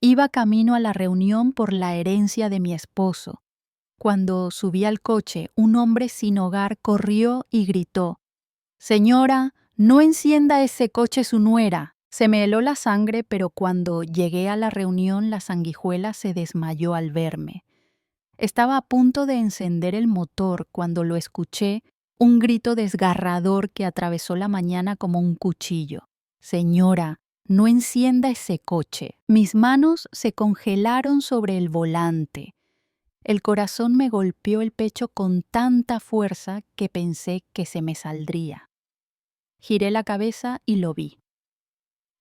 Iba camino a la reunión por la herencia de mi esposo. Cuando subí al coche, un hombre sin hogar corrió y gritó: «Señora, no encienda ese coche su nuera». Se me heló la sangre, pero cuando llegué a la reunión, la sanguijuela se desmayó al verme. Estaba a punto de encender el motor cuando lo escuché, un grito desgarrador que atravesó la mañana como un cuchillo. «Señora, no encienda ese coche». Mis manos se congelaron sobre el volante. El corazón me golpeó el pecho con tanta fuerza que pensé que se me saldría. Giré la cabeza y lo vi.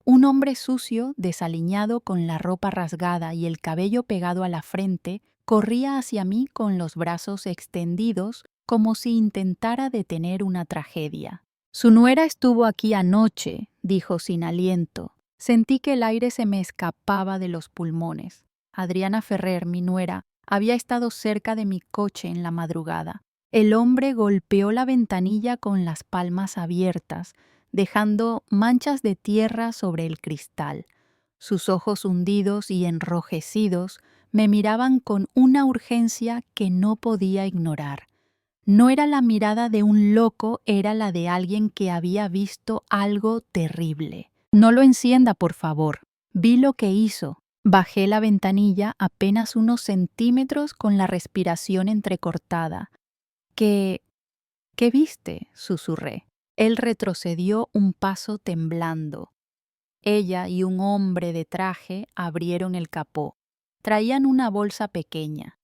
Un hombre sucio, desaliñado, con la ropa rasgada y el cabello pegado a la frente, corría hacia mí con los brazos extendidos como si intentara detener una tragedia. «Su nuera estuvo aquí anoche», dijo sin aliento. Sentí que el aire se me escapaba de los pulmones. Adriana Ferrer, mi nuera, había estado cerca de mi coche en la madrugada. El hombre golpeó la ventanilla con las palmas abiertas, dejando manchas de tierra sobre el cristal. Sus ojos hundidos y enrojecidos me miraban con una urgencia que no podía ignorar. No era la mirada de un loco, era la de alguien que había visto algo terrible. «No lo encienda, por favor». Vi lo que hizo. Bajé la ventanilla apenas unos centímetros con la respiración entrecortada. ¿Qué viste?», susurré. Él retrocedió un paso temblando. Ella y un hombre de traje abrieron el capó. Traían una bolsa pequeña.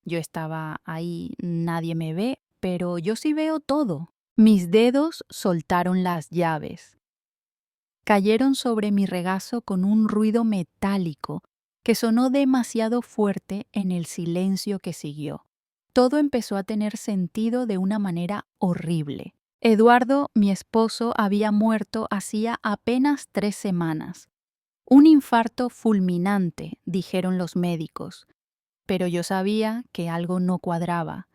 Yo estaba ahí, nadie me ve, pero yo sí veo todo. Mis dedos soltaron las llaves. Cayeron sobre mi regazo con un ruido metálico que sonó demasiado fuerte en el silencio que siguió. Todo empezó a tener sentido de una manera horrible. Eduardo, mi esposo, había muerto hacía apenas 3 semanas. Un infarto fulminante, dijeron los médicos. Pero yo sabía que algo no cuadraba.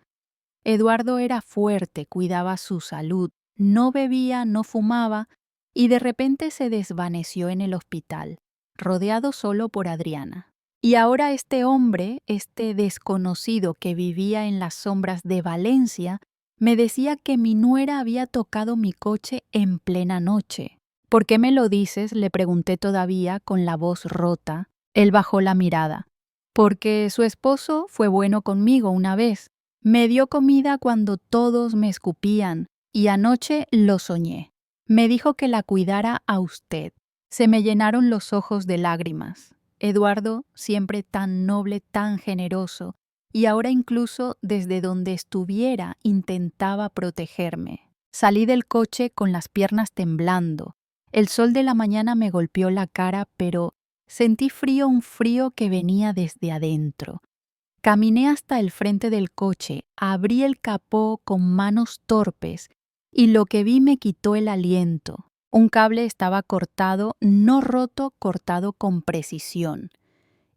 Eduardo era fuerte, cuidaba su salud, no bebía, no fumaba, y de repente se desvaneció en el hospital, rodeado solo por Adriana. Y ahora este hombre, este desconocido que vivía en las sombras de Valencia, me decía que mi nuera había tocado mi coche en plena noche. «¿Por qué me lo dices?», le pregunté todavía con la voz rota. Él bajó la mirada. «Porque su esposo fue bueno conmigo una vez. Me dio comida cuando todos me escupían, y anoche lo soñé. Me dijo que la cuidara a usted». Se me llenaron los ojos de lágrimas. Eduardo, siempre tan noble, tan generoso, y ahora incluso desde donde estuviera intentaba protegerme. Salí del coche con las piernas temblando. El sol de la mañana me golpeó la cara, pero sentí frío, un frío que venía desde adentro. Caminé hasta el frente del coche, abrí el capó con manos torpes y lo que vi me quitó el aliento. Un cable estaba cortado, no roto, cortado con precisión.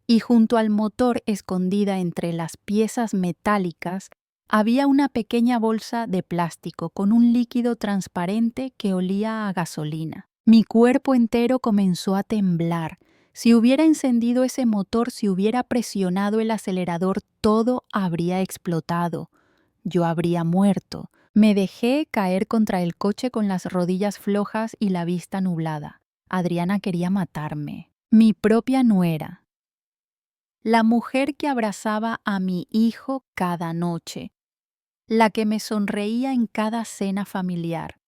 Y junto al motor, escondida entre las piezas metálicas, había una pequeña bolsa de plástico con un líquido transparente que olía a gasolina. Mi cuerpo entero comenzó a temblar. Si hubiera encendido ese motor, si hubiera presionado el acelerador, todo habría explotado. Yo habría muerto. Me dejé caer contra el coche con las rodillas flojas y la vista nublada. Adriana quería matarme. Mi propia nuera. La mujer que abrazaba a mi hijo cada noche. La que me sonreía en cada cena familiar.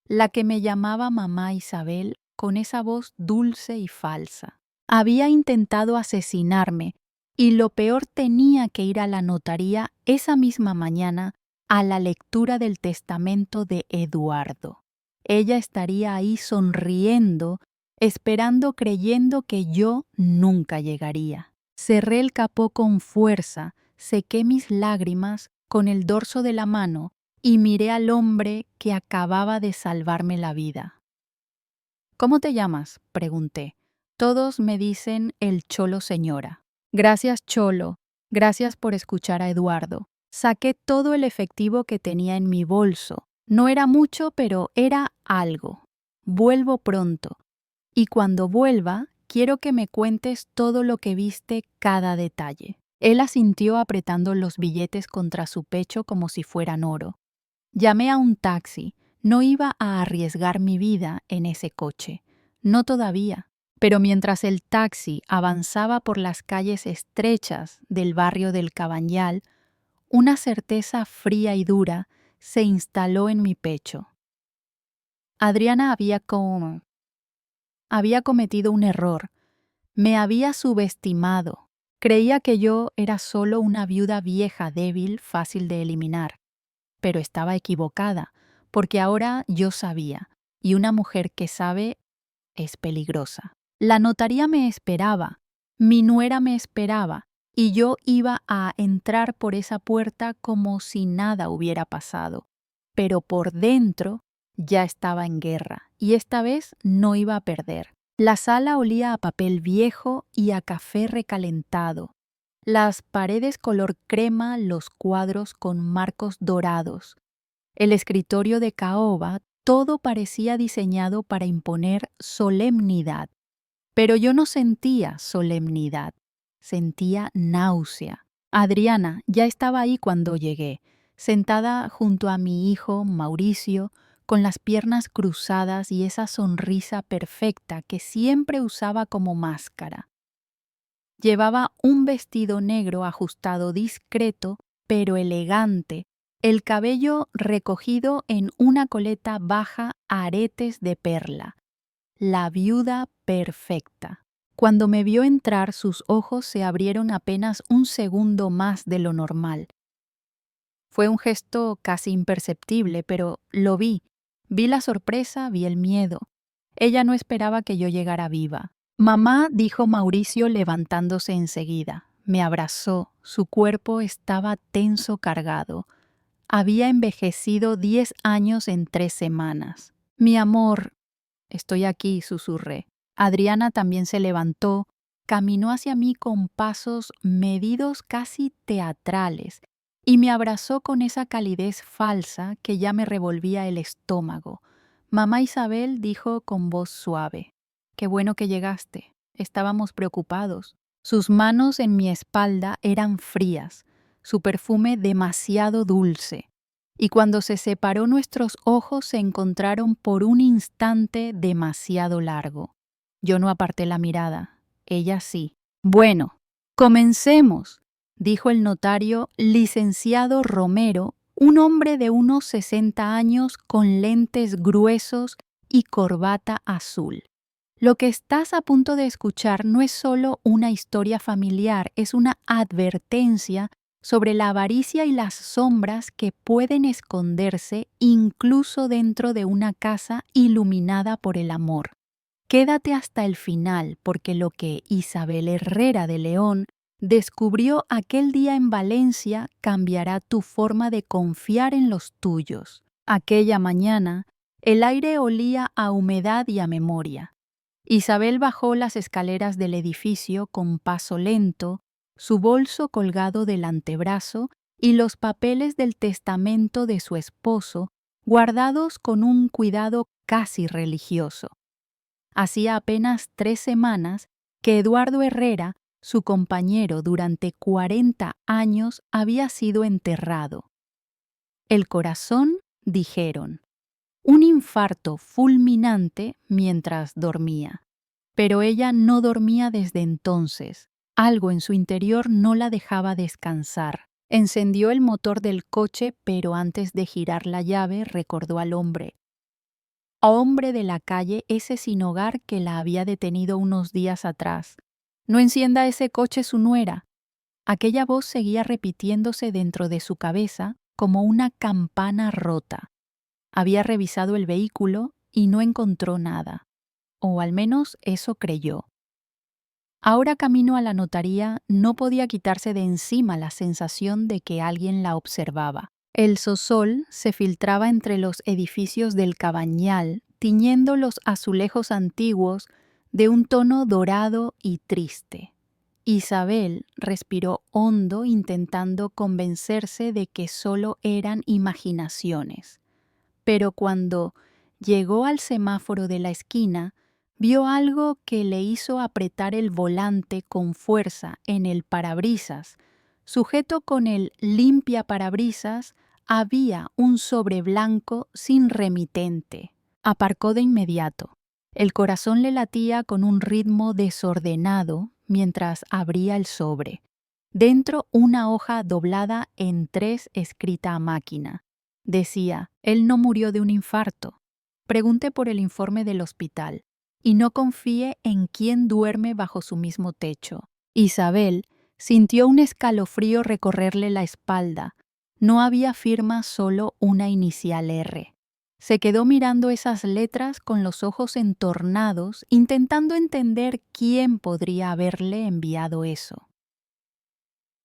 La que me llamaba mamá Isabel con esa voz dulce y falsa. Había intentado asesinarme y lo peor, tenía que ir a la notaría esa misma mañana a la lectura del testamento de Eduardo. Ella estaría ahí sonriendo, esperando, creyendo que yo nunca llegaría. Cerré el capó con fuerza, sequé mis lágrimas con el dorso de la mano y miré al hombre que acababa de salvarme la vida. «¿Cómo te llamas?», pregunté. «Todos me dicen el Cholo, señora». «Gracias, Cholo. Gracias por escuchar a Eduardo». Saqué todo el efectivo que tenía en mi bolso. No era mucho, pero era algo. «Vuelvo pronto. Y cuando vuelva, quiero que me cuentes todo lo que viste, cada detalle. Él asintió apretando los billetes contra su pecho como si fueran oro. Llamé a un taxi. No iba a arriesgar mi vida en ese coche. No todavía. Pero mientras el taxi avanzaba por las calles estrechas del barrio del Cabañal, una certeza fría y dura se instaló en mi pecho. Adriana había cometido un error. Me había subestimado. Creía que yo era solo una viuda vieja, débil, fácil de eliminar. Pero estaba equivocada, porque ahora yo sabía, y una mujer que sabe es peligrosa. La notaría me esperaba, mi nuera me esperaba, y yo iba a entrar por esa puerta como si nada hubiera pasado. Pero por dentro ya estaba en guerra, y esta vez no iba a perder. La sala olía a papel viejo y a café recalentado. Las paredes color crema, los cuadros con marcos dorados. El escritorio de caoba, todo parecía diseñado para imponer solemnidad. Pero yo no sentía solemnidad, sentía náusea. Adriana ya estaba ahí cuando llegué, sentada junto a mi hijo Mauricio, con las piernas cruzadas y esa sonrisa perfecta que siempre usaba como máscara. Llevaba un vestido negro ajustado discreto, pero elegante, el cabello recogido en una coleta baja a aretes de perla. La viuda perfecta. Cuando me vio entrar, sus ojos se abrieron apenas un segundo más de lo normal. Fue un gesto casi imperceptible, pero lo vi. Vi la sorpresa, vi el miedo. Ella no esperaba que yo llegara viva. Mamá, dijo Mauricio levantándose enseguida. Me abrazó. Su cuerpo estaba tenso, cargado. Había envejecido 10 años en 3 semanas. Mi amor, estoy aquí, susurré. Adriana también se levantó, caminó hacia mí con pasos medidos, casi teatrales, y me abrazó con esa calidez falsa que ya me revolvía el estómago. Mamá Isabel dijo con voz suave: «Qué bueno que llegaste. Estábamos preocupados». Sus manos en mi espalda eran frías, su perfume demasiado dulce. Y cuando se separó, nuestros ojos se encontraron por un instante demasiado largo. Yo no aparté la mirada, ella sí. «Bueno, comencemos», dijo el notario licenciado Romero, un hombre de unos 60 años con lentes gruesos y corbata azul. «Lo que estás a punto de escuchar no es solo una historia familiar, es una advertencia sobre la avaricia y las sombras que pueden esconderse incluso dentro de una casa iluminada por el amor. Quédate hasta el final, porque lo que Isabel Herrera de León descubrió aquel día en Valencia cambiará tu forma de confiar en los tuyos». Aquella mañana, el aire olía a humedad y a memoria. Isabel bajó las escaleras del edificio con paso lento, su bolso colgado del antebrazo y los papeles del testamento de su esposo guardados con un cuidado casi religioso. Hacía apenas 3 semanas que Eduardo Herrera, su compañero durante 40 años, había sido enterrado. El corazón, dijeron, un infarto fulminante mientras dormía. Pero ella no dormía desde entonces. Algo en su interior no la dejaba descansar. Encendió el motor del coche, pero antes de girar la llave recordó al hombre. Hombre de la calle, ese sin hogar que la había detenido unos días atrás. «No encienda ese coche, su nuera». Aquella voz seguía repitiéndose dentro de su cabeza como una campana rota. Había revisado el vehículo y no encontró nada. O al menos eso creyó. Ahora camino a la notaría no podía quitarse de encima la sensación de que alguien la observaba. El sosol se filtraba entre los edificios del Cabañal, tiñendo los azulejos antiguos de un tono dorado y triste. Isabel respiró hondo intentando convencerse de que solo eran imaginaciones. Pero cuando llegó al semáforo de la esquina, vio algo que le hizo apretar el volante con fuerza en el parabrisas. Sujeto con el limpia parabrisas, había un sobre blanco sin remitente. Aparcó de inmediato. El corazón le latía con un ritmo desordenado mientras abría el sobre. Dentro una hoja doblada en 3 escrita a máquina. Decía, él no murió de un infarto. Pregunte por el informe del hospital y no confíe en quién duerme bajo su mismo techo. Isabel sintió un escalofrío recorrerle la espalda. No había firma, solo una inicial R. Se quedó mirando esas letras con los ojos entornados, intentando entender quién podría haberle enviado eso.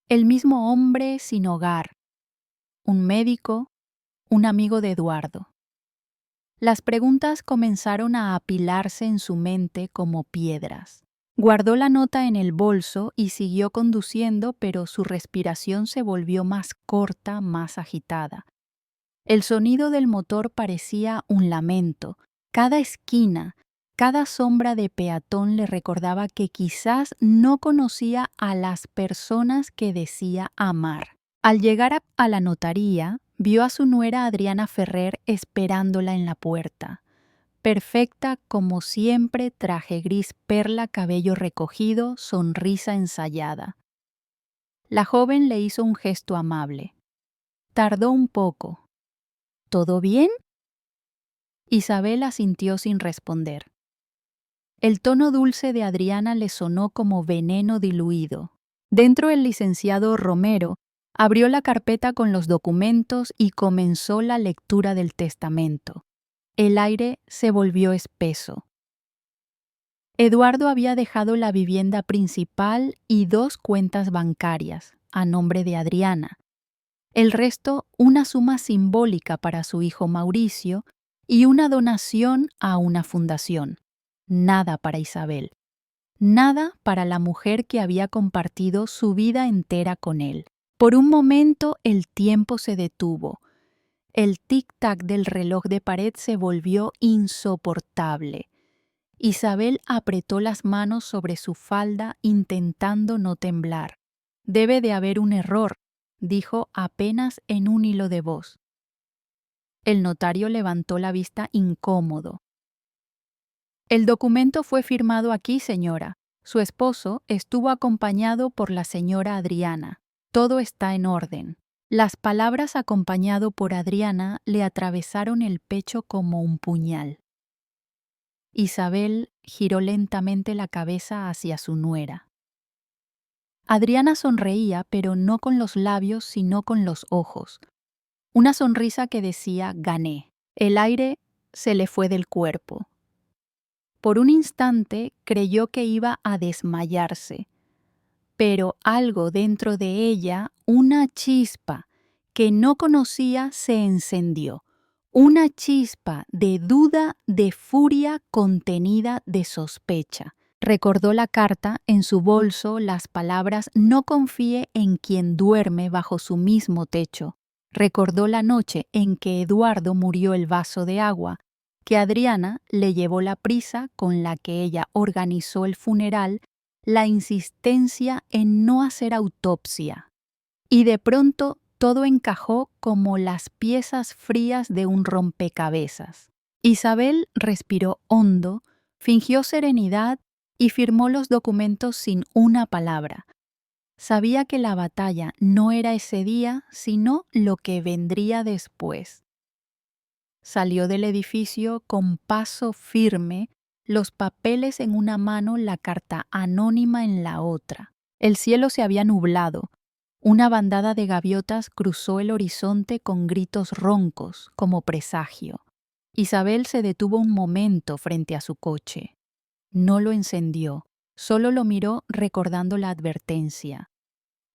El mismo hombre sin hogar, un médico, un amigo de Eduardo. Las preguntas comenzaron a apilarse en su mente como piedras. Guardó la nota en el bolso y siguió conduciendo, pero su respiración se volvió más corta, más agitada. El sonido del motor parecía un lamento. Cada esquina, cada sombra de peatón le recordaba que quizás no conocía a las personas que decía amar. Al llegar a la notaría, vio a su nuera Adriana Ferrer esperándola en la puerta. Perfecta como siempre, traje gris perla, cabello recogido, sonrisa ensayada. La joven le hizo un gesto amable. Tardó un poco. ¿Todo bien? Isabel asintió sin responder. El tono dulce de Adriana le sonó como veneno diluido. Dentro el licenciado Romero abrió la carpeta con los documentos y comenzó la lectura del testamento. El aire se volvió espeso. Eduardo había dejado la vivienda principal y 2 cuentas bancarias, a nombre de Adriana. El resto, una suma simbólica para su hijo Mauricio y una donación a una fundación. Nada para Isabel. Nada para la mujer que había compartido su vida entera con él. Por un momento el tiempo se detuvo. El tic-tac del reloj de pared se volvió insoportable. Isabel apretó las manos sobre su falda intentando no temblar. Debe de haber un error, dijo apenas en un hilo de voz. El notario levantó la vista incómodo. El documento fue firmado aquí, señora. Su esposo estuvo acompañado por la señora Adriana. Todo está en orden. Las palabras acompañado por Adriana le atravesaron el pecho como un puñal. Isabel giró lentamente la cabeza hacia su nuera. Adriana sonreía, pero no con los labios, sino con los ojos. Una sonrisa que decía, gané. El aire se le fue del cuerpo. Por un instante creyó que iba a desmayarse, pero algo dentro de ella, una chispa que no conocía, se encendió. Una chispa de duda, de furia contenida, de sospecha. Recordó la carta en su bolso, las palabras «No confíe en quien duerme bajo su mismo techo». Recordó la noche en que Eduardo murió el vaso de agua, que Adriana le llevó la prisa con la que ella organizó el funeral, la insistencia en no hacer autopsia. Y de pronto todo encajó como las piezas frías de un rompecabezas. Isabel respiró hondo, fingió serenidad y firmó los documentos sin una palabra. Sabía que la batalla no era ese día, sino lo que vendría después. Salió del edificio con paso firme, los papeles en una mano, la carta anónima en la otra. El cielo se había nublado. Una bandada de gaviotas cruzó el horizonte con gritos roncos, como presagio. Isabel se detuvo un momento frente a su coche. No lo encendió, solo lo miró recordando la advertencia.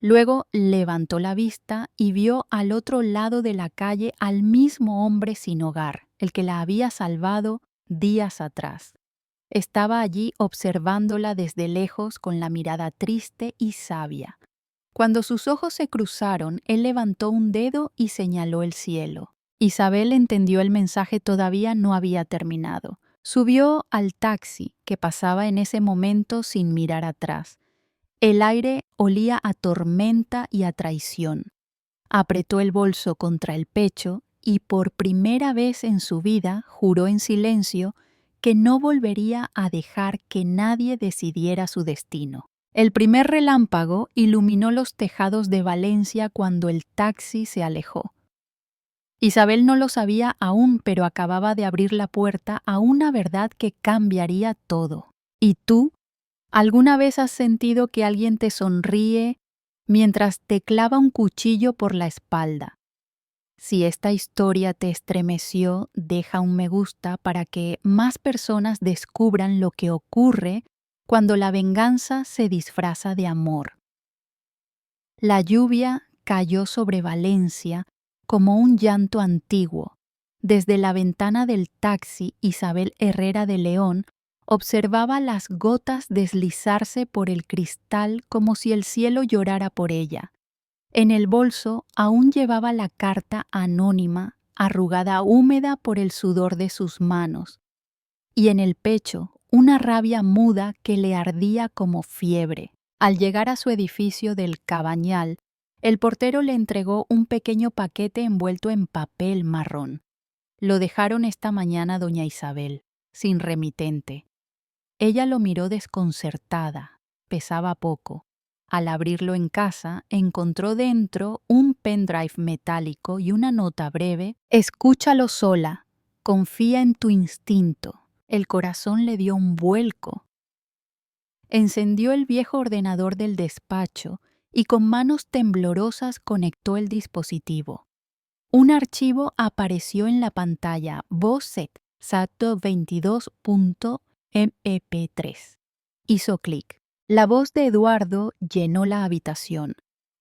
Luego levantó la vista y vio al otro lado de la calle al mismo hombre sin hogar, el que la había salvado días atrás. Estaba allí observándola desde lejos con la mirada triste y sabia. Cuando sus ojos se cruzaron, él levantó un dedo y señaló el cielo. Isabel entendió el mensaje, todavía no había terminado. Subió al taxi que pasaba en ese momento sin mirar atrás. El aire olía a tormenta y a traición. Apretó el bolso contra el pecho y por primera vez en su vida juró en silencio que no volvería a dejar que nadie decidiera su destino. El primer relámpago iluminó los tejados de Valencia cuando el taxi se alejó. Isabel no lo sabía aún, pero acababa de abrir la puerta a una verdad que cambiaría todo. ¿Y tú? ¿Alguna vez has sentido que alguien te sonríe mientras te clava un cuchillo por la espalda? Si esta historia te estremeció, deja un me gusta para que más personas descubran lo que ocurre cuando la venganza se disfraza de amor. La lluvia cayó sobre Valencia como un llanto antiguo. Desde la ventana del taxi, Isabel Herrera de León observaba las gotas deslizarse por el cristal como si el cielo llorara por ella. En el bolso aún llevaba la carta anónima, arrugada húmeda por el sudor de sus manos, y en el pecho una rabia muda que le ardía como fiebre. Al llegar a su edificio del Cabañal, el portero le entregó un pequeño paquete envuelto en papel marrón. Lo dejaron esta mañana doña Isabel, sin remitente. Ella lo miró desconcertada. Pesaba poco. Al abrirlo en casa, encontró dentro un pendrive metálico y una nota breve. Escúchalo sola. Confía en tu instinto. El corazón le dio un vuelco. Encendió el viejo ordenador del despacho y con manos temblorosas conectó el dispositivo. Un archivo apareció en la pantalla, VOSEC SAT22.mep3. Hizo clic. La voz de Eduardo llenó la habitación.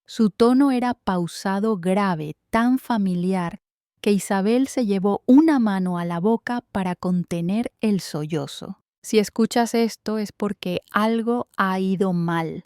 Su tono era pausado, grave, tan familiar que Isabel se llevó una mano a la boca para contener el sollozo. Si escuchas esto es porque algo ha ido mal.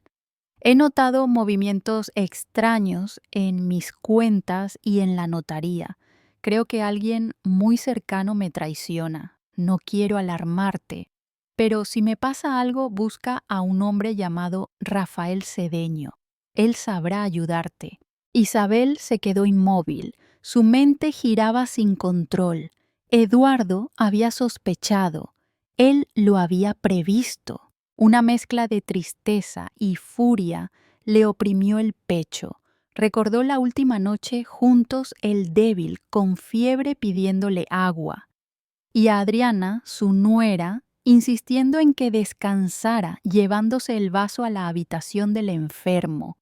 He notado movimientos extraños en mis cuentas y en la notaría. Creo que alguien muy cercano me traiciona. No quiero alarmarte, pero si me pasa algo, busca a un hombre llamado Rafael Cedeño. Él sabrá ayudarte. Isabel se quedó inmóvil. Su mente giraba sin control. Eduardo había sospechado. Él lo había previsto. Una mezcla de tristeza y furia le oprimió el pecho. Recordó la última noche juntos el débil, con fiebre pidiéndole agua. Y a Adriana, su nuera, insistiendo en que descansara, llevándose el vaso a la habitación del enfermo.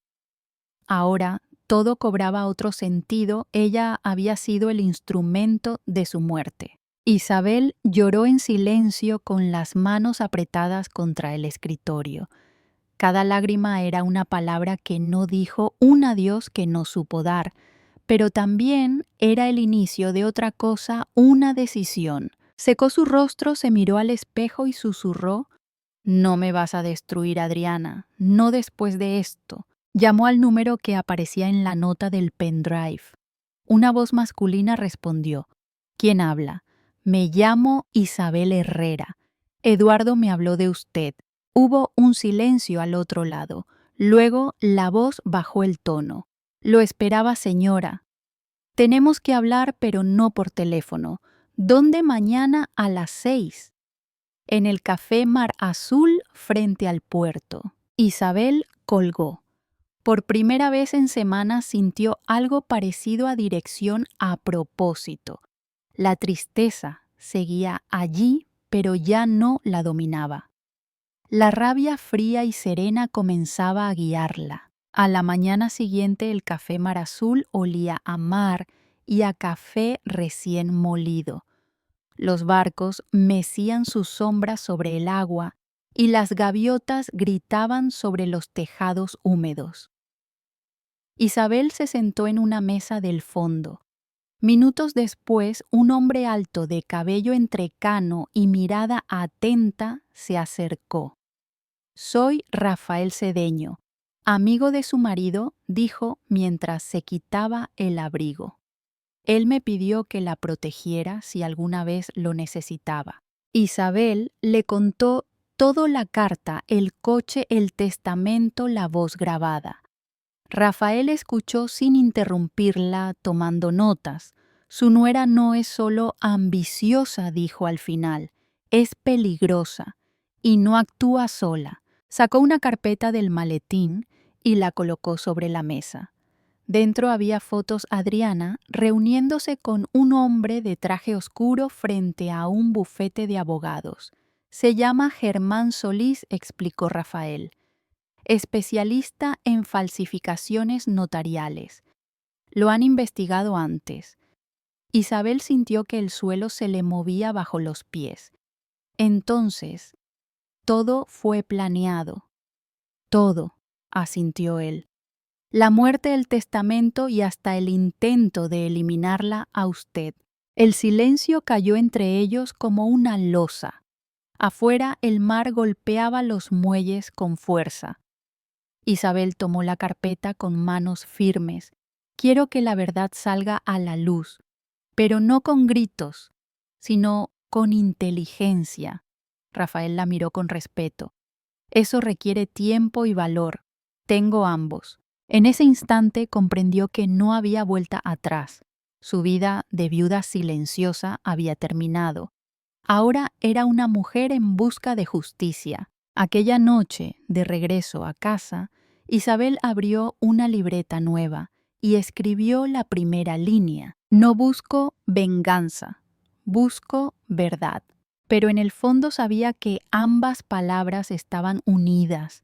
Ahora todo cobraba otro sentido, ella había sido el instrumento de su muerte. Isabel lloró en silencio con las manos apretadas contra el escritorio. Cada lágrima era una palabra que no dijo, un adiós que no supo dar, pero también era el inicio de otra cosa, una decisión. Secó su rostro, se miró al espejo y susurró: «No me vas a destruir, Adriana, no después de esto». Llamó al número que aparecía en la nota del pendrive. Una voz masculina respondió: «¿Quién habla?» «Me llamo Isabel Herrera. Eduardo me habló de usted». Hubo un silencio al otro lado. Luego la voz bajó el tono. «Lo esperaba, señora. Tenemos que hablar, pero no por teléfono. ¿Dónde mañana a las 6?» «En el Café Mar Azul frente al puerto». Isabel colgó. Por primera vez en semanas sintió algo parecido a dirección a propósito. La tristeza seguía allí, pero ya no la dominaba. La rabia fría y serena comenzaba a guiarla. A la mañana siguiente el Café Mar Azul olía a mar y a café recién molido. Los barcos mecían sus sombras sobre el agua y las gaviotas gritaban sobre los tejados húmedos. Isabel se sentó en una mesa del fondo. Minutos después, un hombre alto de cabello entrecano y mirada atenta se acercó. «Soy Rafael Cedeño, amigo de su marido», dijo mientras se quitaba el abrigo. «Él me pidió que la protegiera si alguna vez lo necesitaba». Isabel le contó todo: la carta, el coche, el testamento, la voz grabada. Rafael escuchó sin interrumpirla, tomando notas. Su nuera no es solo ambiciosa, dijo al final, es peligrosa y no actúa sola. Sacó una carpeta del maletín y la colocó sobre la mesa. Dentro había fotos de Adriana reuniéndose con un hombre de traje oscuro frente a un bufete de abogados. Se llama Germán Solís, explicó Rafael, especialista en falsificaciones notariales. Lo han investigado antes. Isabel sintió que el suelo se le movía bajo los pies. Entonces, todo fue planeado. Todo, asintió él. La muerte, el testamento y hasta el intento de eliminarla a usted. El silencio cayó entre ellos como una losa. Afuera el mar golpeaba los muelles con fuerza. Isabel tomó la carpeta con manos firmes. Quiero que la verdad salga a la luz, pero no con gritos, sino con inteligencia. Rafael la miró con respeto. Eso requiere tiempo y valor. Tengo ambos. En ese instante comprendió que no había vuelta atrás. Su vida de viuda silenciosa había terminado. Ahora era una mujer en busca de justicia. Aquella noche, de regreso a casa, Isabel abrió una libreta nueva y escribió la primera línea. No busco venganza, busco verdad. Pero en el fondo sabía que ambas palabras estaban unidas.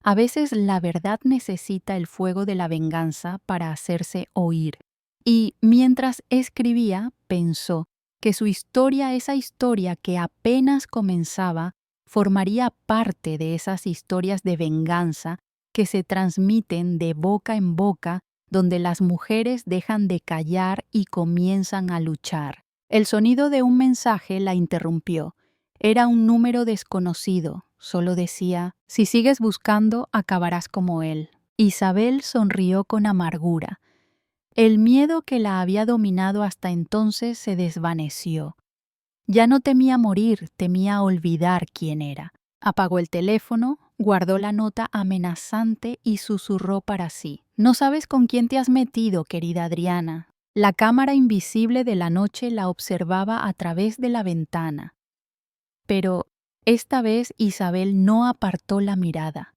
A veces la verdad necesita el fuego de la venganza para hacerse oír. Y mientras escribía, pensó que su historia, esa historia que apenas comenzaba, formaría parte de esas historias de venganza que se transmiten de boca en boca, donde las mujeres dejan de callar y comienzan a luchar. El sonido de un mensaje la interrumpió. Era un número desconocido. Solo decía: si sigues buscando, acabarás como él. Isabel sonrió con amargura. El miedo que la había dominado hasta entonces se desvaneció. Ya no temía morir, temía olvidar quién era. Apagó el teléfono, guardó la nota amenazante y susurró para sí: no sabes con quién te has metido, querida Adriana. La cámara invisible de la noche la observaba a través de la ventana. Pero esta vez Isabel no apartó la mirada.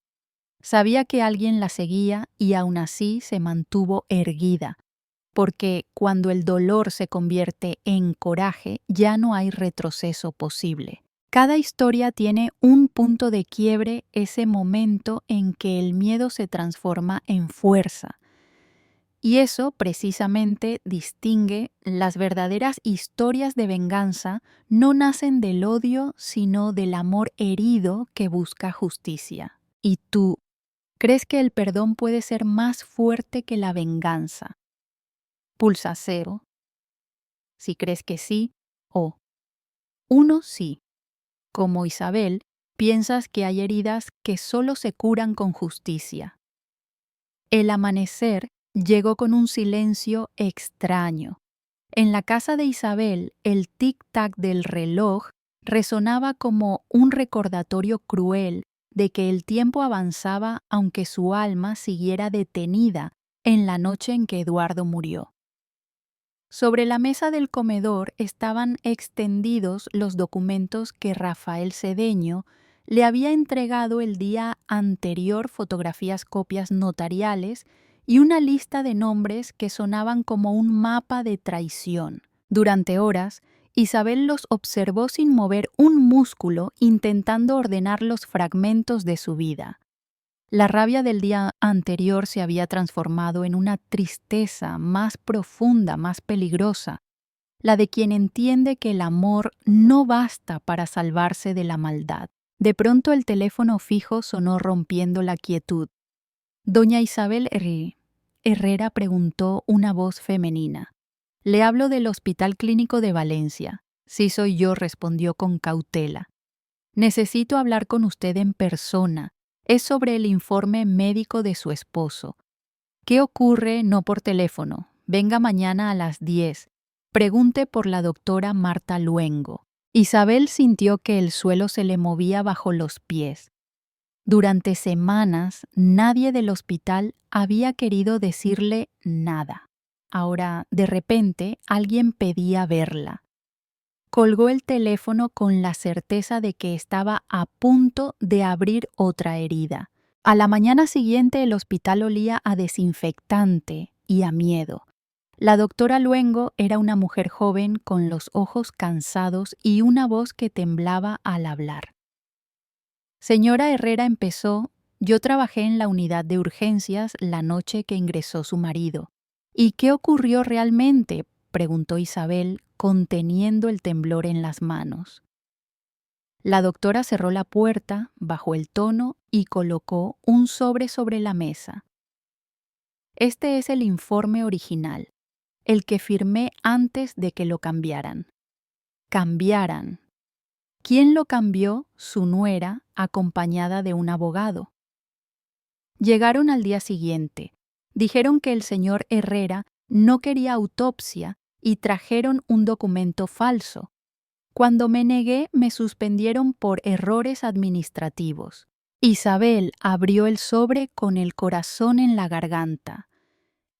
Sabía que alguien la seguía y aún así se mantuvo erguida, porque cuando el dolor se convierte en coraje, ya no hay retroceso posible. Cada historia tiene un punto de quiebre, ese momento en que el miedo se transforma en fuerza. Y eso precisamente distingue: las verdaderas historias de venganza no nacen del odio, sino del amor herido que busca justicia. ¿Y tú, crees que el perdón puede ser más fuerte que la venganza? Pulsa 0 si crees que sí, o 1 sí. Como Isabel, piensas que hay heridas que solo se curan con justicia. El amanecer llegó con un silencio extraño. En la casa de Isabel, el tic-tac del reloj resonaba como un recordatorio cruel de que el tiempo avanzaba aunque su alma siguiera detenida en la noche en que Eduardo murió. Sobre la mesa del comedor estaban extendidos los documentos que Rafael Cedeño le había entregado el día anterior, fotografías, copias notariales y una lista de nombres que sonaban como un mapa de traición. Durante horas, Isabel los observó sin mover un músculo, intentando ordenar los fragmentos de su vida. La rabia del día anterior se había transformado en una tristeza más profunda, más peligrosa, la de quien entiende que el amor no basta para salvarse de la maldad. De pronto el teléfono fijo sonó rompiendo la quietud. Doña Isabel Herrera, preguntó una voz femenina. Le hablo del Hospital Clínico de Valencia. Sí, soy yo, respondió con cautela. Necesito hablar con usted en persona. Es sobre el informe médico de su esposo. ¿Qué ocurre? No por teléfono. Venga mañana a las 10. Pregunte por la doctora Marta Luengo. Isabel sintió que el suelo se le movía bajo los pies. Durante semanas, nadie del hospital había querido decirle nada. Ahora, de repente, alguien pedía verla. Colgó el teléfono con la certeza de que estaba a punto de abrir otra herida. A la mañana siguiente el hospital olía a desinfectante y a miedo. La doctora Luengo era una mujer joven con los ojos cansados y una voz que temblaba al hablar. Señora Herrera empezó, yo trabajé en la unidad de urgencias la noche que ingresó su marido. ¿Y qué ocurrió realmente?, preguntó Isabel, conteniendo el temblor en las manos. La doctora cerró la puerta, bajó el tono y colocó un sobre la mesa. Este es el informe original, el que firmé antes de que lo cambiaran. Cambiaran. ¿Quién lo cambió? Su nuera, acompañada de un abogado. Llegaron al día siguiente. Dijeron que el señor Herrera no quería autopsia y trajeron un documento falso. Cuando me negué, me suspendieron por errores administrativos. Isabel abrió el sobre con el corazón en la garganta.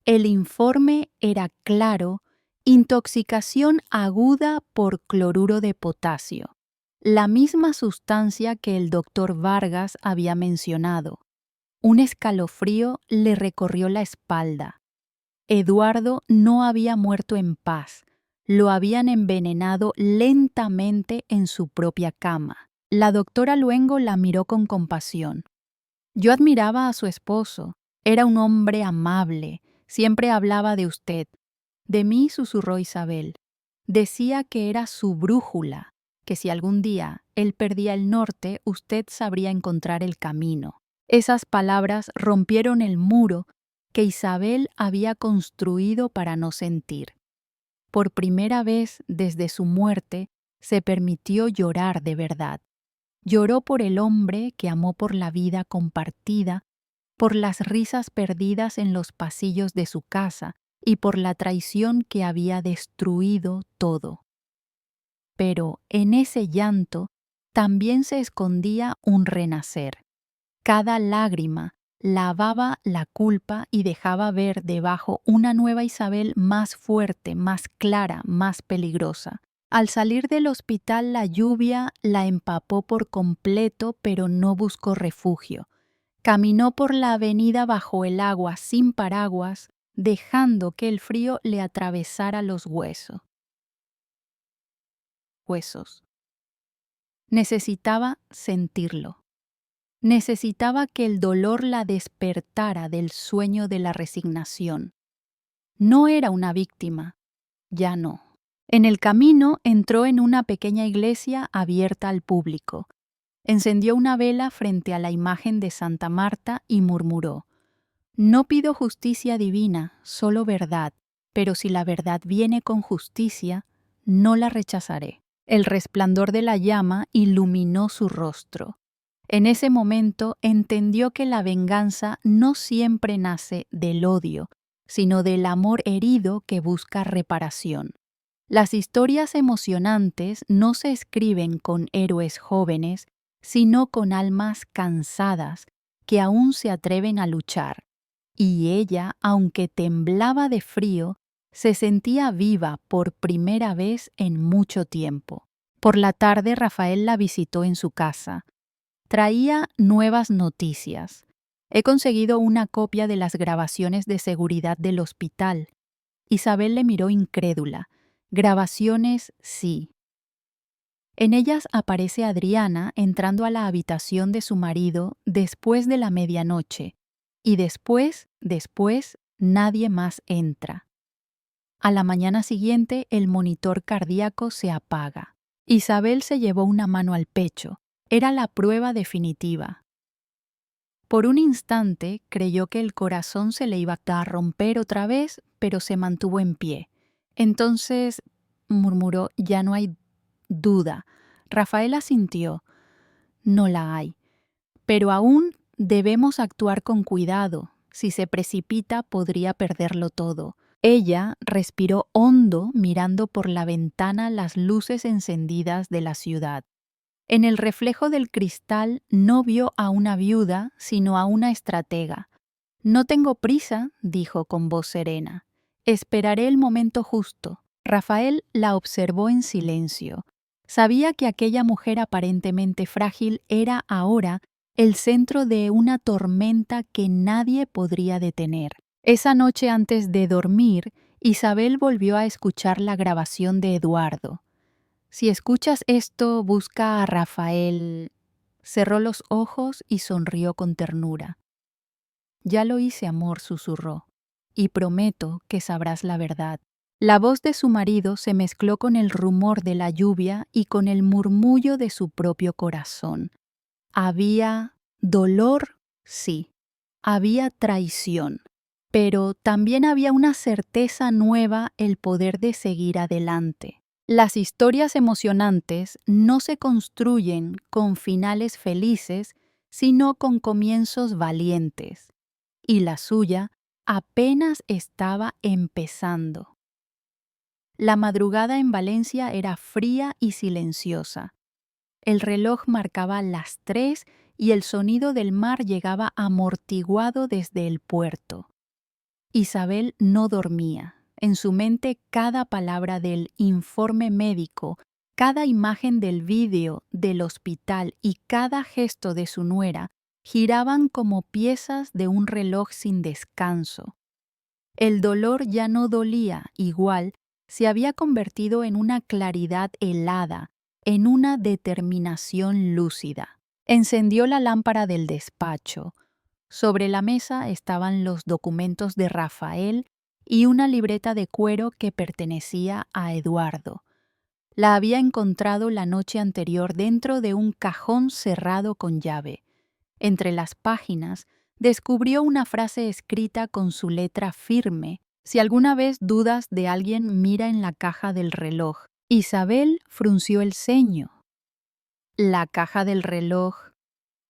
El informe era claro: intoxicación aguda por cloruro de potasio, la misma sustancia que el doctor Vargas había mencionado. Un escalofrío le recorrió la espalda. Eduardo no había muerto en paz. Lo habían envenenado lentamente en su propia cama. La doctora Luengo la miró con compasión. Yo admiraba a su esposo. Era un hombre amable. Siempre hablaba de usted. De mí, susurró Isabel. Decía que era su brújula, que si algún día él perdía el norte, usted sabría encontrar el camino. Esas palabras rompieron el muro que Isabel había construido para no sentir. Por primera vez desde su muerte, se permitió llorar de verdad. Lloró por el hombre que amó, por la vida compartida, por las risas perdidas en los pasillos de su casa y por la traición que había destruido todo. Pero en ese llanto también se escondía un renacer. Cada lágrima lavaba la culpa y dejaba ver debajo una nueva Isabel más fuerte, más clara, más peligrosa. Al salir del hospital, la lluvia la empapó por completo, pero no buscó refugio. Caminó por la avenida bajo el agua sin paraguas, dejando que el frío le atravesara los huesos. Necesitaba sentirlo. Necesitaba que el dolor la despertara del sueño de la resignación. No era una víctima, ya no. En el camino entró en una pequeña iglesia abierta al público. Encendió una vela frente a la imagen de Santa Marta y murmuró: no pido justicia divina, solo verdad, pero si la verdad viene con justicia, no la rechazaré. El resplandor de la llama iluminó su rostro. En ese momento entendió que la venganza no siempre nace del odio, sino del amor herido que busca reparación. Las historias emocionantes no se escriben con héroes jóvenes, sino con almas cansadas que aún se atreven a luchar. Y ella, aunque temblaba de frío, se sentía viva por primera vez en mucho tiempo. Por la tarde Rafael la visitó en su casa. Traía nuevas noticias. He conseguido una copia de las grabaciones de seguridad del hospital. Isabel le miró incrédula. Grabaciones, sí. En ellas aparece Adriana entrando a la habitación de su marido después de la medianoche, y después, nadie más entra. A la mañana siguiente, el monitor cardíaco se apaga. Isabel se llevó una mano al pecho. Era la prueba definitiva. Por un instante creyó que el corazón se le iba a romper otra vez, pero se mantuvo en pie. Entonces, murmuró, ya no hay duda. Rafael asintió. No la hay. Pero aún debemos actuar con cuidado. Si se precipita, podría perderlo todo. Ella respiró hondo mirando por la ventana las luces encendidas de la ciudad. En el reflejo del cristal no vio a una viuda, sino a una estratega. «No tengo prisa», dijo con voz serena. «Esperaré el momento justo». Rafael la observó en silencio. Sabía que aquella mujer aparentemente frágil era ahora el centro de una tormenta que nadie podría detener. Esa noche antes de dormir, Isabel volvió a escuchar la grabación de Eduardo. «Si escuchas esto, busca a Rafael». Cerró los ojos y sonrió con ternura. «Ya lo hice, amor», susurró, «y prometo que sabrás la verdad». La voz de su marido se mezcló con el rumor de la lluvia y con el murmullo de su propio corazón. Había dolor, sí. Había traición. Pero también había una certeza nueva, el poder de seguir adelante. Las historias emocionantes no se construyen con finales felices, sino con comienzos valientes. Y la suya apenas estaba empezando. La madrugada en Valencia era fría y silenciosa. El reloj marcaba las 3 y el sonido del mar llegaba amortiguado desde el puerto. Isabel no dormía. En su mente cada palabra del informe médico, cada imagen del vídeo del hospital y cada gesto de su nuera giraban como piezas de un reloj sin descanso. El dolor ya no dolía igual, se había convertido en una claridad helada, en una determinación lúcida. Encendió la lámpara del despacho. Sobre la mesa estaban los documentos de Rafael y una libreta de cuero que pertenecía a Eduardo. La había encontrado la noche anterior dentro de un cajón cerrado con llave. Entre las páginas descubrió una frase escrita con su letra firme. «Si alguna vez dudas de alguien, mira en la caja del reloj». Isabel frunció el ceño. La caja del reloj.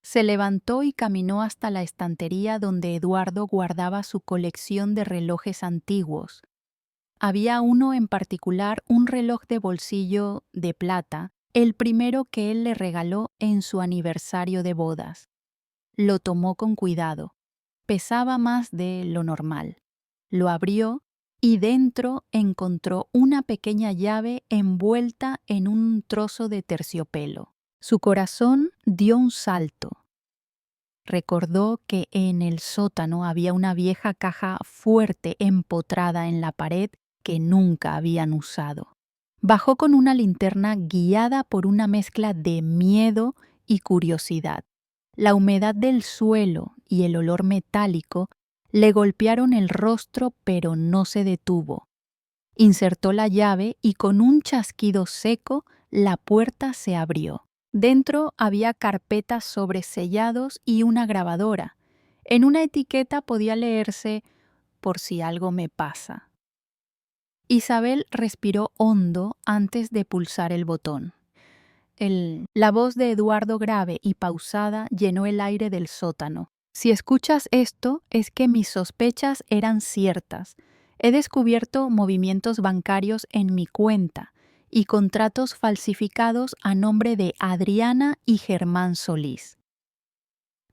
Se levantó y caminó hasta la estantería donde Eduardo guardaba su colección de relojes antiguos. Había uno en particular, un reloj de bolsillo de plata, el primero que él le regaló en su aniversario de bodas. Lo tomó con cuidado. Pesaba más de lo normal. Lo abrió y dentro encontró una pequeña llave envuelta en un trozo de terciopelo. Su corazón dio un salto. Recordó que en el sótano había una vieja caja fuerte empotrada en la pared que nunca habían usado. Bajó con una linterna guiada por una mezcla de miedo y curiosidad. La humedad del suelo y el olor metálico le golpearon el rostro, pero no se detuvo. Insertó la llave y con un chasquido seco la puerta se abrió. Dentro había carpetas sobresellados y una grabadora. En una etiqueta podía leerse «Por si algo me pasa». Isabel respiró hondo antes de pulsar el botón. La voz de Eduardo, grave y pausada, llenó el aire del sótano. «Si escuchas esto, es que mis sospechas eran ciertas. He descubierto movimientos bancarios en mi cuenta y contratos falsificados a nombre de Adriana y Germán Solís.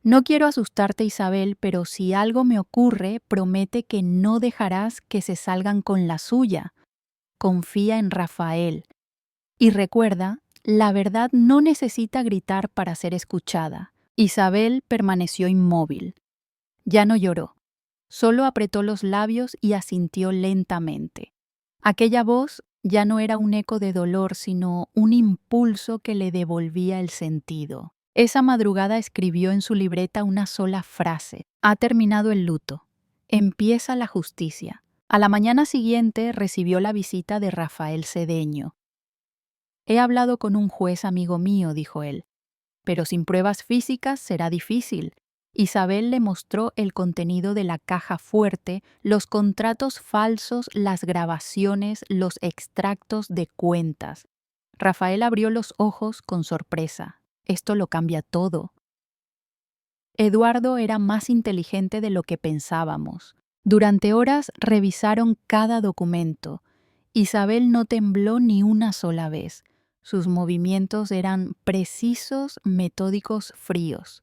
No quiero asustarte, Isabel, pero si algo me ocurre, promete que no dejarás que se salgan con la suya. Confía en Rafael. Y recuerda, la verdad no necesita gritar para ser escuchada». Isabel permaneció inmóvil. Ya no lloró. Solo apretó los labios y asintió lentamente. Aquella voz ya no era un eco de dolor, sino un impulso que le devolvía el sentido. Esa madrugada escribió en su libreta una sola frase: «Ha terminado el luto. Empieza la justicia». A la mañana siguiente recibió la visita de Rafael Cedeño. «He hablado con un juez amigo mío», dijo él, «pero sin pruebas físicas será difícil». Isabel le mostró el contenido de la caja fuerte, los contratos falsos, las grabaciones, los extractos de cuentas. Rafael abrió los ojos con sorpresa. «Esto lo cambia todo». Eduardo era más inteligente de lo que pensábamos. Durante horas revisaron cada documento. Isabel no tembló ni una sola vez. Sus movimientos eran precisos, metódicos, fríos.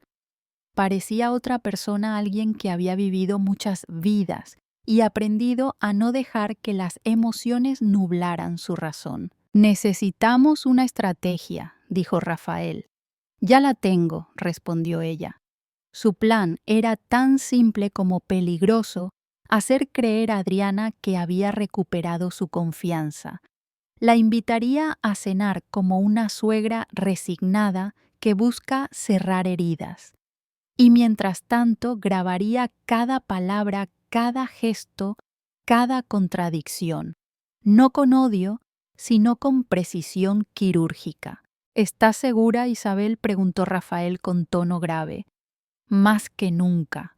Parecía otra persona, alguien que había vivido muchas vidas y aprendido a no dejar que las emociones nublaran su razón. Necesitamos una estrategia, dijo Rafael. Ya la tengo, respondió ella. Su plan era tan simple como peligroso: hacer creer a Adriana que había recuperado su confianza. La invitaría a cenar como una suegra resignada que busca cerrar heridas. Y mientras tanto grabaría cada palabra, cada gesto, cada contradicción, no con odio, sino con precisión quirúrgica. ¿Estás segura, Isabel?, preguntó Rafael con tono grave. Más que nunca.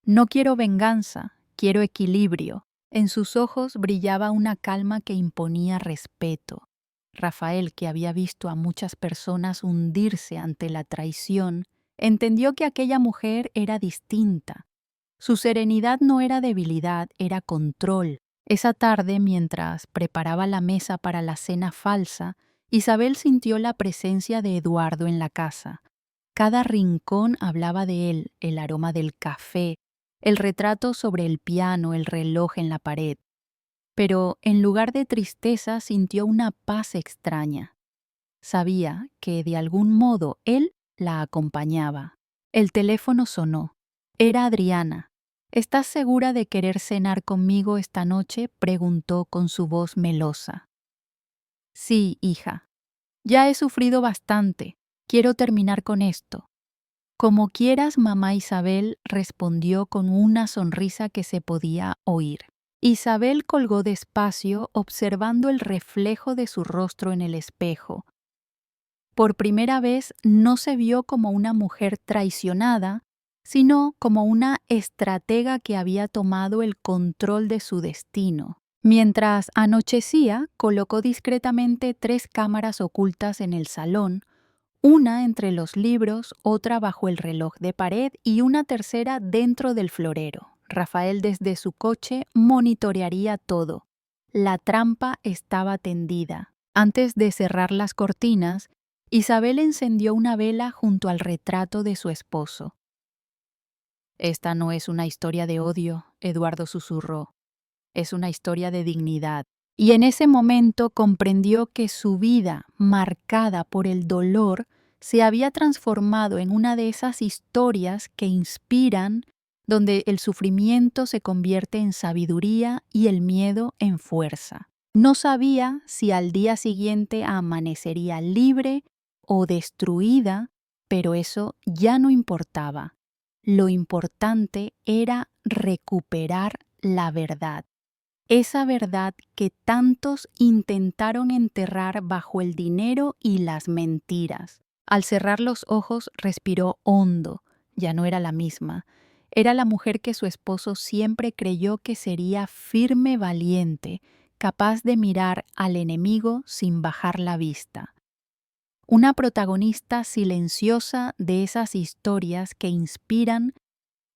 No quiero venganza, quiero equilibrio. En sus ojos brillaba una calma que imponía respeto. Rafael, que había visto a muchas personas hundirse ante la traición, entendió que aquella mujer era distinta. Su serenidad no era debilidad, era control. Esa tarde, mientras preparaba la mesa para la cena falsa, Isabel sintió la presencia de Eduardo en la casa. Cada rincón hablaba de él: el aroma del café, el retrato sobre el piano, el reloj en la pared. Pero en lugar de tristeza sintió una paz extraña. Sabía que de algún modo él la acompañaba. El teléfono sonó. Era Adriana. ¿Estás segura de querer cenar conmigo esta noche?, preguntó con su voz melosa. Sí, hija. Ya he sufrido bastante. Quiero terminar con esto. Como quieras, mamá Isabel, respondió con una sonrisa que se podía oír. Isabel colgó despacio, observando el reflejo de su rostro en el espejo. Por primera vez no se vio como una mujer traicionada, sino como una estratega que había tomado el control de su destino. Mientras anochecía, colocó discretamente 3 cámaras ocultas en el salón, una entre los libros, otra bajo el reloj de pared y una tercera dentro del florero. Rafael, desde su coche, monitorearía todo. La trampa estaba tendida. Antes de cerrar las cortinas, Isabel encendió una vela junto al retrato de su esposo. Esta no es una historia de odio, Eduardo susurró. Es una historia de dignidad. Y en ese momento comprendió que su vida, marcada por el dolor, se había transformado en una de esas historias que inspiran, donde el sufrimiento se convierte en sabiduría y el miedo en fuerza. No sabía si al día siguiente amanecería libre o destruida, pero eso ya no importaba. Lo importante era recuperar la verdad. Esa verdad que tantos intentaron enterrar bajo el dinero y las mentiras. Al cerrar los ojos, respiró hondo. Ya no era la misma. Era la mujer que su esposo siempre creyó que sería firme, valiente, capaz de mirar al enemigo sin bajar la vista. Una protagonista silenciosa de esas historias que inspiran,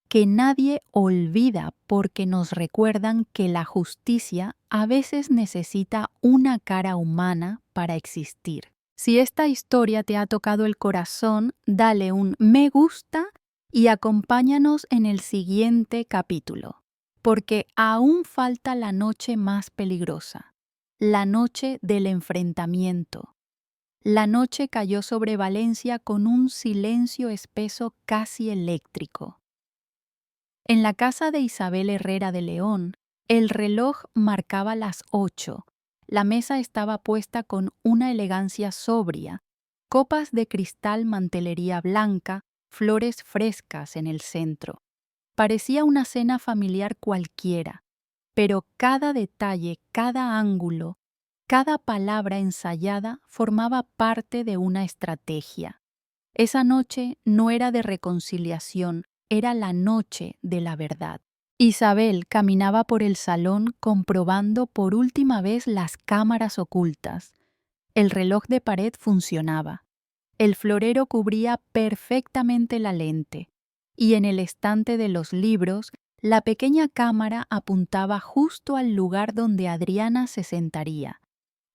que nadie olvida porque nos recuerdan que la justicia a veces necesita una cara humana para existir. Si esta historia te ha tocado el corazón, dale un me gusta y acompáñanos en el siguiente capítulo, porque aún falta la noche más peligrosa, la noche del enfrentamiento. La noche cayó sobre Valencia con un silencio espeso casi eléctrico. En la casa de Isabel Herrera de León, el reloj marcaba las 8. La mesa estaba puesta con una elegancia sobria, copas de cristal, mantelería blanca, flores frescas en el centro. Parecía una cena familiar cualquiera, pero cada detalle, cada ángulo, cada palabra ensayada formaba parte de una estrategia. Esa noche no era de reconciliación, era la noche de la verdad. Isabel caminaba por el salón comprobando por última vez las cámaras ocultas. El reloj de pared funcionaba. El florero cubría perfectamente la lente. Y en el estante de los libros, La pequeña cámara apuntaba justo al lugar donde Adriana se sentaría.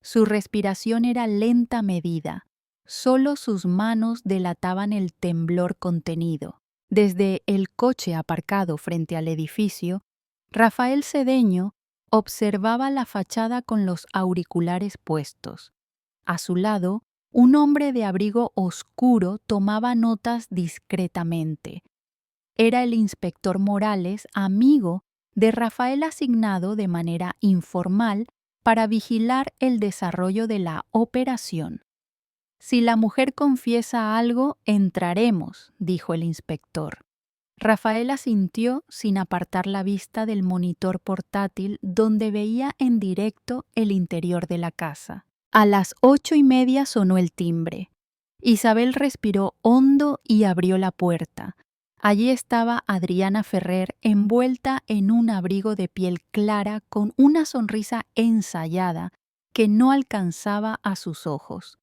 Su respiración era lenta medida. Solo sus manos delataban el temblor contenido. Desde el coche aparcado frente al edificio, Rafael Cedeño observaba la fachada con los auriculares puestos. A su lado, un hombre de abrigo oscuro tomaba notas discretamente. Era el inspector Morales, amigo de Rafael asignado de manera informal para vigilar el desarrollo de la operación. Si la mujer confiesa algo, entraremos, dijo el inspector. Rafael asintió sin apartar la vista del monitor portátil donde veía en directo el interior de la casa. A las 8:30 sonó el timbre. Isabel respiró hondo y abrió la puerta. Allí estaba Adriana Ferrer envuelta en un abrigo de piel clara con una sonrisa ensayada que no alcanzaba a sus ojos.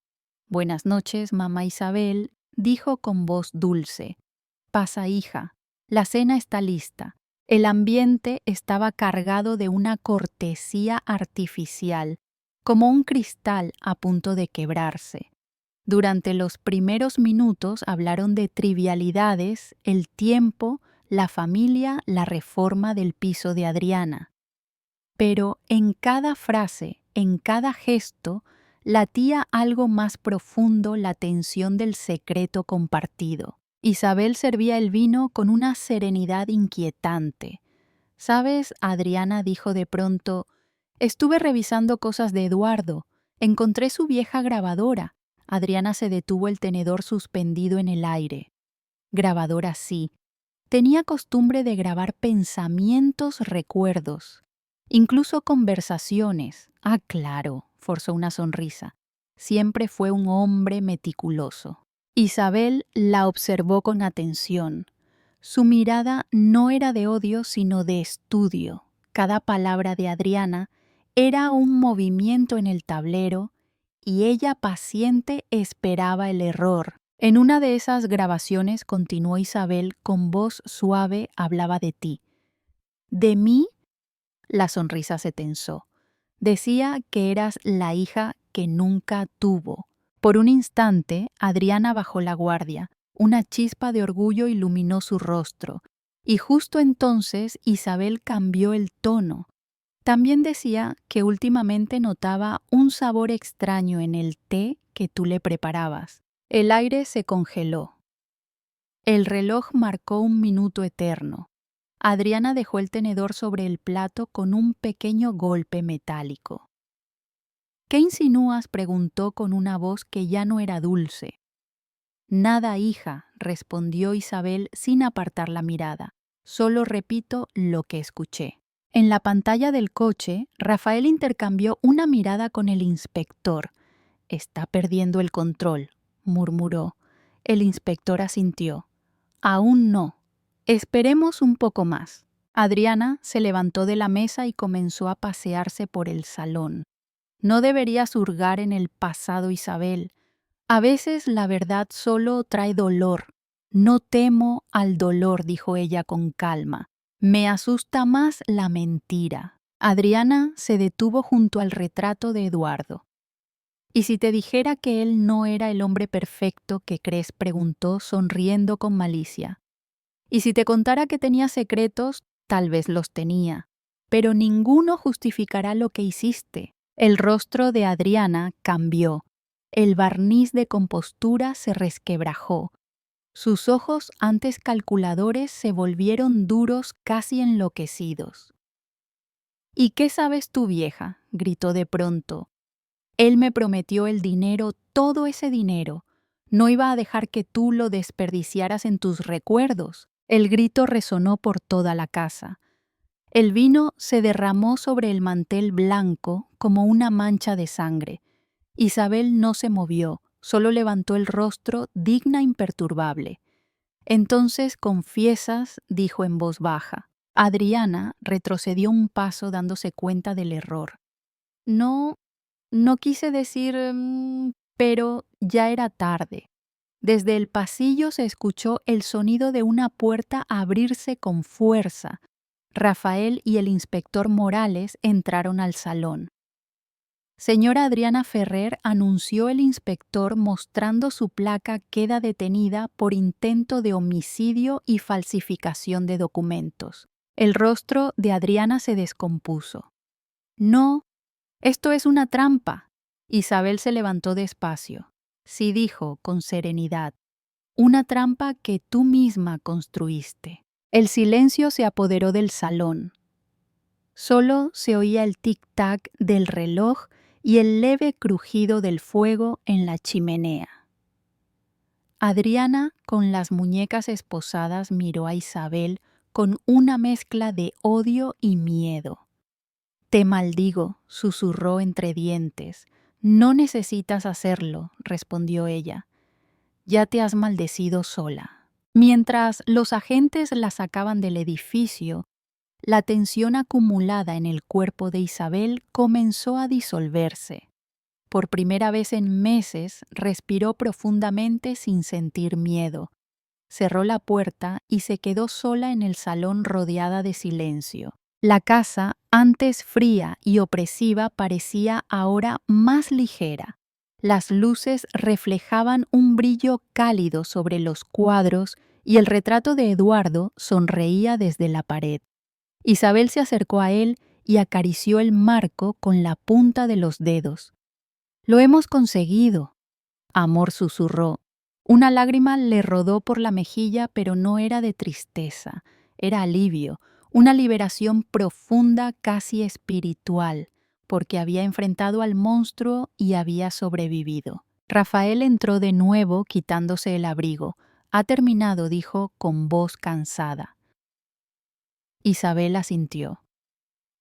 «Buenas noches, mamá Isabel», dijo con voz dulce. «Pasa, hija. La cena está lista». El ambiente estaba cargado de una cortesía artificial, como un cristal a punto de quebrarse. Durante los primeros minutos hablaron de trivialidades, el tiempo, la familia, la reforma del piso de Adriana. Pero en cada frase, en cada gesto, latía algo más profundo la tensión del secreto compartido. Isabel servía el vino con una serenidad inquietante. «¿Sabes?», Adriana dijo de pronto, «estuve revisando cosas de Eduardo. Encontré su vieja grabadora». Adriana se detuvo, el tenedor suspendido en el aire. Grabadora sí. Tenía costumbre de grabar pensamientos, recuerdos, incluso conversaciones. Ah, claro, forzó una sonrisa. Siempre fue un hombre meticuloso. Isabel la observó con atención. Su mirada no era de odio, sino de estudio. Cada palabra de Adriana era un movimiento en el tablero y ella, paciente, esperaba el error. En una de esas grabaciones, continuó Isabel con voz suave, hablaba de ti. ¿De mí? La sonrisa se tensó. Decía que eras la hija que nunca tuvo. Por un instante, Adriana bajó la guardia. Una chispa de orgullo iluminó su rostro. Y justo entonces Isabel cambió el tono. También decía que últimamente notaba un sabor extraño en el té que tú le preparabas. El aire se congeló. El reloj marcó un minuto eterno. Adriana dejó el tenedor sobre el plato con un pequeño golpe metálico. «¿Qué insinúas?», preguntó con una voz que ya no era dulce. «Nada, hija», respondió Isabel sin apartar la mirada. «Solo repito lo que escuché». En la pantalla del coche, Rafael intercambió una mirada con el inspector. «Está perdiendo el control», murmuró. El inspector asintió. «Aún no. Esperemos un poco más». Adriana se levantó de la mesa y comenzó a pasearse por el salón. «No deberías hurgar en el pasado, Isabel. A veces la verdad solo trae dolor». «No temo al dolor», dijo ella con calma. «Me asusta más la mentira». Adriana se detuvo junto al retrato de Eduardo. «¿Y si te dijera que él no era el hombre perfecto que crees?», preguntó, sonriendo con malicia. «Y si te contara que tenía secretos, tal vez los tenía, pero ninguno justificará lo que hiciste». El rostro de Adriana cambió. El barniz de compostura se resquebrajó. Sus ojos, antes calculadores, se volvieron duros, casi enloquecidos. «¿Y qué sabes tú, vieja?», gritó de pronto. «Él me prometió el dinero, todo ese dinero. No iba a dejar que tú lo desperdiciaras en tus recuerdos». El grito resonó por toda la casa. El vino se derramó sobre el mantel blanco como una mancha de sangre. Isabel no se movió, solo levantó el rostro, digna e imperturbable. «Entonces confiesas», dijo en voz baja. Adriana retrocedió un paso dándose cuenta del error. «No quise decir, pero ya era tarde». Desde el pasillo se escuchó el sonido de una puerta abrirse con fuerza. Rafael y el inspector Morales entraron al salón. Señora Adriana Ferrer, anunció el inspector, mostrando su placa, queda detenida por intento de homicidio y falsificación de documentos. El rostro de Adriana se descompuso. No, esto es una trampa. Isabel se levantó despacio. Sí, dijo con serenidad, una trampa que tú misma construiste. El silencio se apoderó del salón. Solo se oía el tic-tac del reloj y el leve crujido del fuego en la chimenea. Adriana, con las muñecas esposadas, miró a Isabel con una mezcla de odio y miedo. Te maldigo, susurró entre dientes. No necesitas hacerlo, respondió ella. Ya te has maldecido sola. Mientras los agentes la sacaban del edificio, la tensión acumulada en el cuerpo de Isabel comenzó a disolverse. Por primera vez en meses, respiró profundamente sin sentir miedo. Cerró la puerta y se quedó sola en el salón rodeada de silencio. La casa, antes fría y opresiva, parecía ahora más ligera. Las luces reflejaban un brillo cálido sobre los cuadros y el retrato de Eduardo sonreía desde la pared. Isabel se acercó a él y acarició el marco con la punta de los dedos. «Lo hemos conseguido», Amor susurró. Una lágrima le rodó por la mejilla, pero no era de tristeza, era alivio, una liberación profunda, casi espiritual, porque había enfrentado al monstruo y había sobrevivido. Rafael entró de nuevo quitándose el abrigo. «Ha terminado», dijo con voz cansada. Isabel asintió.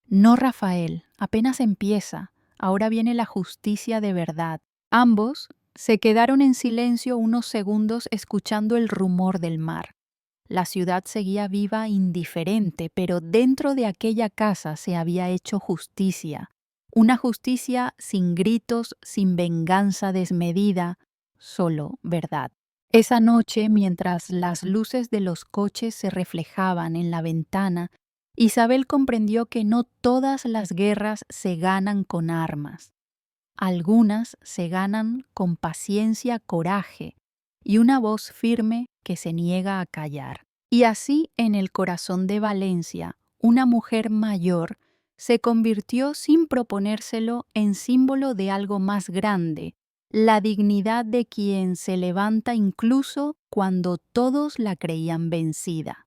«No, Rafael, apenas empieza. Ahora viene la justicia de verdad». Ambos se quedaron en silencio unos segundos escuchando el rumor del mar. La ciudad seguía viva, indiferente, pero dentro de aquella casa se había hecho justicia. Una justicia sin gritos, sin venganza desmedida, solo verdad. Esa noche, mientras las luces de los coches se reflejaban en la ventana, Isabel comprendió que no todas las guerras se ganan con armas. Algunas se ganan con paciencia, coraje y una voz firme que se niega a callar. Y así, en el corazón de Valencia, una mujer mayor se convirtió sin proponérselo en símbolo de algo más grande, la dignidad de quien se levanta incluso cuando todos la creían vencida.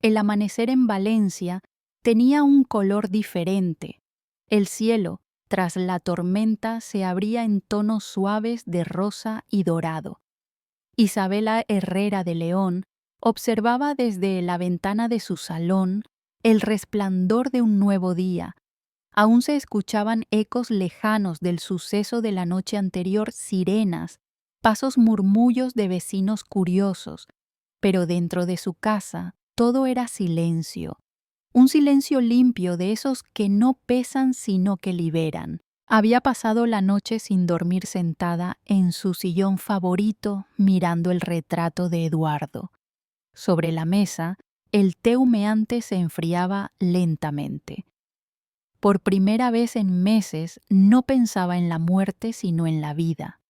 El amanecer en Valencia tenía un color diferente. El cielo, tras la tormenta, se abría en tonos suaves de rosa y dorado. Isabela Herrera de León observaba desde la ventana de su salón el resplandor de un nuevo día. Aún se escuchaban ecos lejanos del suceso de la noche anterior, sirenas, pasos, murmullos de vecinos curiosos, pero dentro de su casa todo era silencio. Un silencio limpio, de esos que no pesan sino que liberan. Había pasado la noche sin dormir, sentada en su sillón favorito mirando el retrato de Eduardo. Sobre la mesa, el té humeante se enfriaba lentamente. Por primera vez en meses no pensaba en la muerte sino en la vida,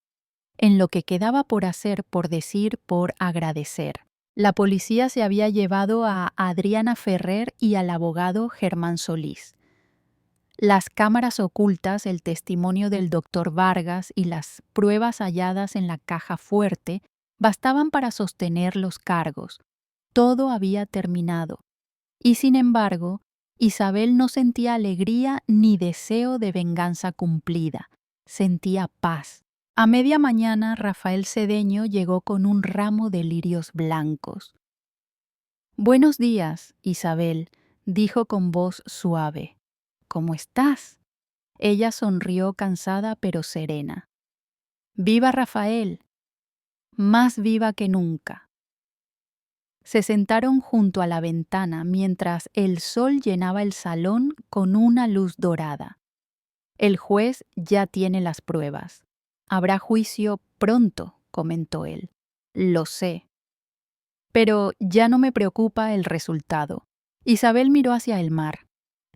en lo que quedaba por hacer, por decir, por agradecer. La policía se había llevado a Adriana Ferrer y al abogado Germán Solís. Las cámaras ocultas, el testimonio del doctor Vargas y las pruebas halladas en la caja fuerte bastaban para sostener los cargos. Todo había terminado. Y sin embargo, Isabel no sentía alegría ni deseo de venganza cumplida. Sentía paz. A media mañana, Rafael Cedeño llegó con un ramo de lirios blancos. «Buenos días, Isabel», dijo con voz suave. «¿Cómo estás?». Ella sonrió, cansada pero serena. «Viva Rafael, más viva que nunca». Se sentaron junto a la ventana mientras el sol llenaba el salón con una luz dorada. «El juez ya tiene las pruebas. Habrá juicio pronto», comentó él. «Lo sé. Pero ya no me preocupa el resultado. Isabel miró hacia el mar.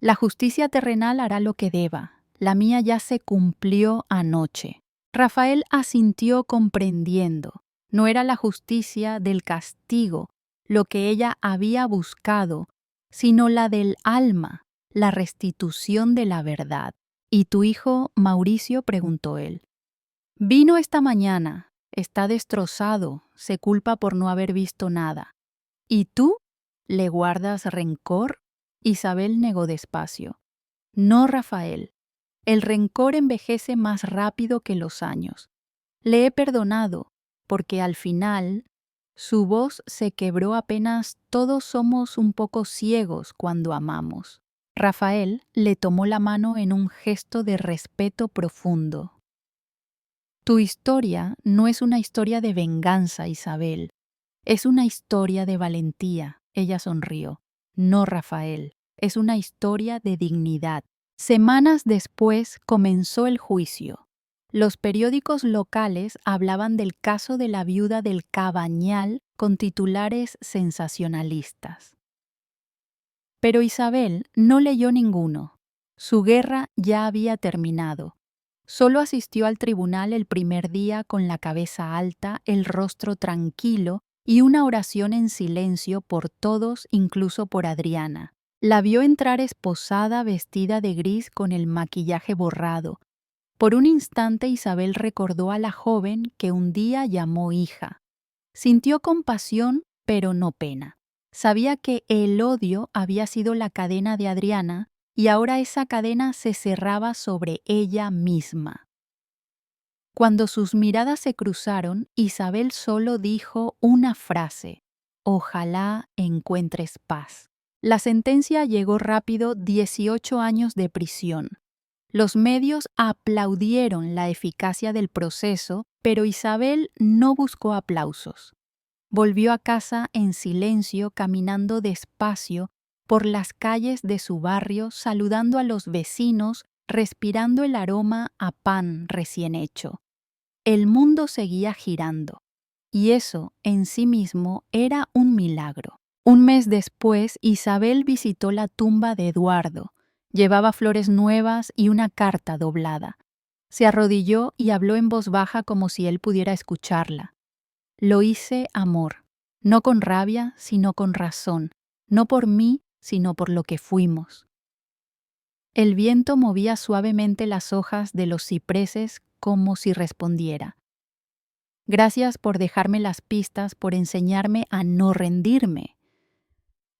La justicia terrenal hará lo que deba. La mía ya se cumplió anoche. Rafael asintió comprendiendo. No era la justicia del castigo lo que ella había buscado, sino la del alma, la restitución de la verdad. ¿Y tu hijo, Mauricio?, preguntó él. Vino esta mañana. Está destrozado. Se culpa por no haber visto nada. ¿Y tú? ¿Le guardas rencor? Isabel negó despacio. No, Rafael. El rencor envejece más rápido que los años. Le he perdonado, porque al final su voz se quebró apenas todos somos un poco ciegos cuando amamos. Rafael le tomó la mano en un gesto de respeto profundo. Tu historia no es una historia de venganza, Isabel. Es una historia de valentía. Ella sonrió. No, Rafael. Es una historia de dignidad. Semanas después comenzó el juicio. Los periódicos locales hablaban del caso de la viuda del Cabañal con titulares sensacionalistas. Pero Isabel no leyó ninguno. Su guerra ya había terminado. Solo asistió al tribunal el primer día con la cabeza alta, el rostro tranquilo y una oración en silencio por todos, incluso por Adriana. La vio entrar esposada, vestida de gris con el maquillaje borrado. Por un instante Isabel recordó a la joven que un día llamó hija. Sintió compasión, pero no pena. Sabía que el odio había sido la cadena de Adriana y ahora esa cadena se cerraba sobre ella misma. Cuando sus miradas se cruzaron, Isabel solo dijo una frase: «Ojalá encuentres paz». La sentencia llegó rápido: 18 años de prisión. Los medios aplaudieron la eficacia del proceso, pero Isabel no buscó aplausos. Volvió a casa en silencio, caminando despacio por las calles de su barrio, saludando a los vecinos, respirando el aroma a pan recién hecho. El mundo seguía girando, y eso en sí mismo era un milagro. Un mes después, Isabel visitó la tumba de Eduardo. Llevaba flores nuevas y una carta doblada. Se arrodilló y habló en voz baja como si él pudiera escucharla. Lo hice, amor, no con rabia, sino con razón, no por mí, sino por lo que fuimos. El viento movía suavemente las hojas de los cipreses como si respondiera. Gracias por dejarme las pistas, por enseñarme a no rendirme.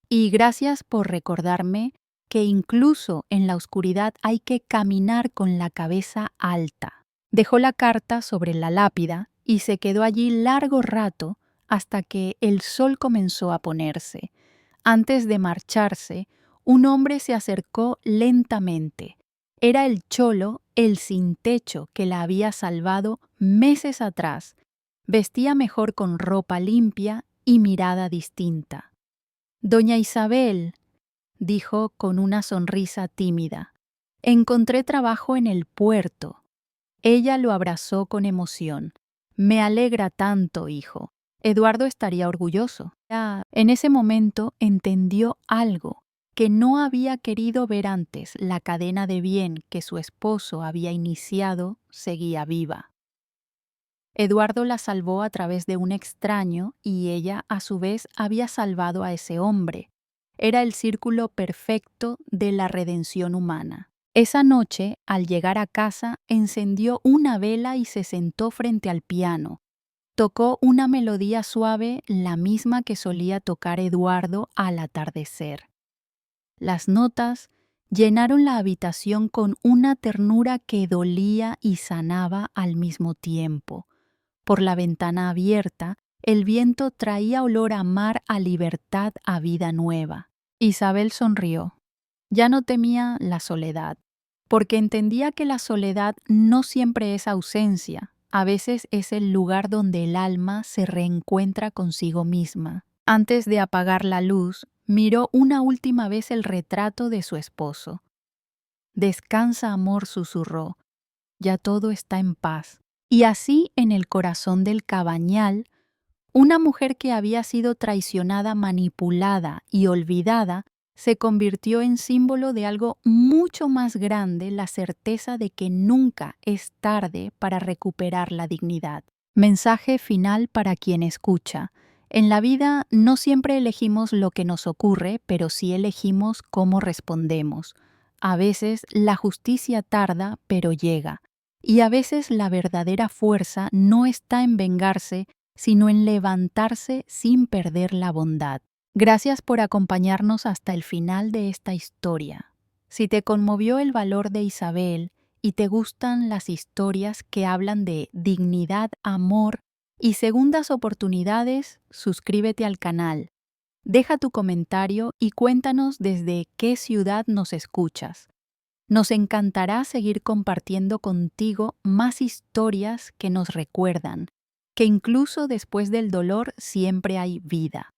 Y gracias por recordarme que incluso en la oscuridad hay que caminar con la cabeza alta. Dejó la carta sobre la lápida y se quedó allí largo rato hasta que el sol comenzó a ponerse. Antes de marcharse, un hombre se acercó lentamente. Era el cholo, el sin techo que la había salvado meses atrás. Vestía mejor con ropa limpia y mirada distinta. «Doña Isabel», dijo con una sonrisa tímida, «encontré trabajo en el puerto». Ella lo abrazó con emoción. «Me alegra tanto, hijo. Eduardo estaría orgulloso». En ese momento entendió algo que no había querido ver antes: la cadena de bien que su esposo había iniciado seguía viva. Eduardo la salvó a través de un extraño y ella, a su vez, había salvado a ese hombre. Era el círculo perfecto de la redención humana. Esa noche, al llegar a casa, encendió una vela y se sentó frente al piano. Tocó una melodía suave, la misma que solía tocar Eduardo al atardecer. Las notas llenaron la habitación con una ternura que dolía y sanaba al mismo tiempo. Por la ventana abierta, el viento traía olor a mar, a libertad, a vida nueva. Isabel sonrió. Ya no temía la soledad, porque entendía que la soledad no siempre es ausencia, a veces es el lugar donde el alma se reencuentra consigo misma. Antes de apagar la luz, miró una última vez el retrato de su esposo. «Descansa, amor», susurró. «Ya todo está en paz». Y así, en el corazón del Cabañal, una mujer que había sido traicionada, manipulada y olvidada, se convirtió en símbolo de algo mucho más grande, la certeza de que nunca es tarde para recuperar la dignidad. Mensaje final para quien escucha. En la vida no siempre elegimos lo que nos ocurre, pero sí elegimos cómo respondemos. A veces la justicia tarda, pero llega. Y a veces la verdadera fuerza no está en vengarse, sino en levantarse sin perder la bondad. Gracias por acompañarnos hasta el final de esta historia. Si te conmovió el valor de Isabel y te gustan las historias que hablan de dignidad, amor y segundas oportunidades, suscríbete al canal. Deja tu comentario y cuéntanos desde qué ciudad nos escuchas. Nos encantará seguir compartiendo contigo más historias que nos recuerdan que incluso después del dolor siempre hay vida.